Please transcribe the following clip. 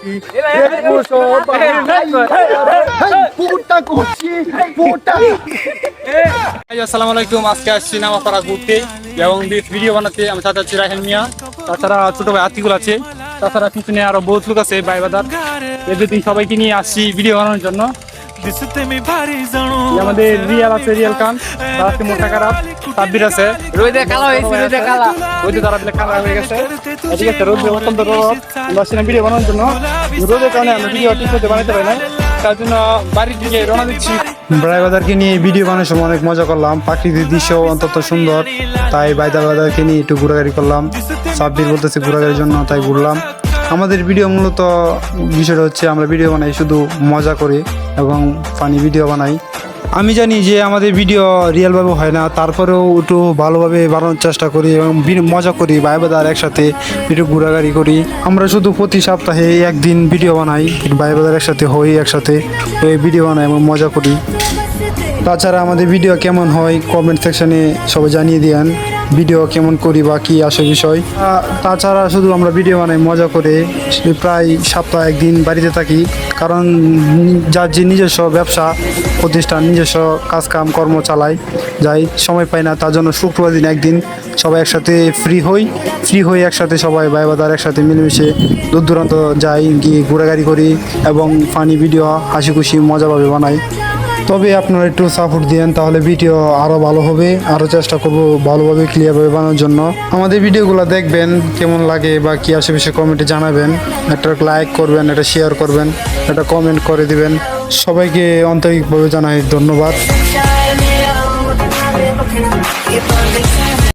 করছি পুকুরটা করছি পুকুরটা। আসসালামু আলাইকুম। আজকে আসছি নামাপাড়া ঘুরতে এবং ভিডিও বানাতে। আমি সাথে আছি রাহেন মিয়া, তাছাড়া ছোট ভাই আতিকুল আছে, তাছাড়া পিছনে আরো বহুত লোক আছে ভাই বাদার। এদের দিন সবাইকে নিয়ে আসছি ভিডিও বানানোর জন্য। আমাদের রিয়াল আছে, রিয়াল খান, তার আছে মোটা খারাপ, সাব্বির আছে, রোদে কালো হয়েছে, রোদে কালা। রোদে তারা দিলে কালা হয়ে গেছে। ঠিক আছে, রোদে অত্যন্ত রোদ। আমরা আসছিলাম ভিডিও বানানোর জন্য। রোদের কারণে আমরা ভিডিও ঠিক মতো বানাতে পারি না, তার জন্য বাড়ির দিকে রওনা দিচ্ছি। ভাইবাদারকে নিয়ে ভিডিও বানানোর সময় অনেক মজা করলাম, প্রাকৃতিক দৃশ্য অত্যন্ত সুন্দর, তাই ভাইবাদারকে নিয়ে একটু ঘোরাঘুরি করলাম। সাব্বির বলতেছে ঘোরাঘুরির জন্য, তাই ঘুরলাম। আমাদের ভিডিও মূলত বিষয়টা হচ্ছে আমরা ভিডিও বানাই শুধু মজা করি এবং ফানি ভিডিও বানাই। আমি জানি যে আমাদের ভিডিও রিয়েলভাবে হয় না, তারপরেও একটু ভালোভাবে বানানোর চেষ্টা করি এবং মজা করি। ভাইবাদার একসাথে একটু ঘোরাঘুরি করি। আমরা শুধু প্রতি সপ্তাহে একদিন ভিডিও বানাই, ভাইবাদার একসাথে হই, একসাথে ভিডিও বানাই এবং মজা করি। তাছাড়া আমাদের ভিডিও কেমন হয় কমেন্ট সেকশনে সবাই জানিয়ে দিয়েন, ভিডিও কেমন করি বা কী আসে বিষয়। তাছাড়া শুধু আমরা ভিডিও বানাই মজা করে, প্রায় সপ্তাহে একদিন বাড়িতে থাকি, কারণ যার যে নিজস্ব ব্যবসা প্রতিষ্ঠান, নিজস্ব কাজকাম কর্ম চালাই, যাই সময় পাই না, তার জন্য শুক্রবার দিন একদিন সবাই একসাথে ফ্রি হই একসাথে সবাই ভাইবাদার একসাথে মিলেমিশে দূর দূরান্ত যাই, গিয়ে ঘোরাঘুরি করি এবং ফানি ভিডিও হাসি খুশি মজাভাবে বানাই। তবে আপনারা একটু সাপোর্ট দিন, তাহলে ভিডিও আরও ভালো হবে। আরও চেষ্টা করব ভালোভাবে ক্লিয়ারভাবে বানানোর জন্য। আমাদের ভিডিওগুলো দেখবেন, কেমন লাগে বা কী আশেপাশে কমেন্টে জানাবেন। একটা লাইক করবেন, একটা শেয়ার করবেন, একটা কমেন্ট করে দিবেন। সবাইকে আন্তরিকভাবে জানাই ধন্যবাদ।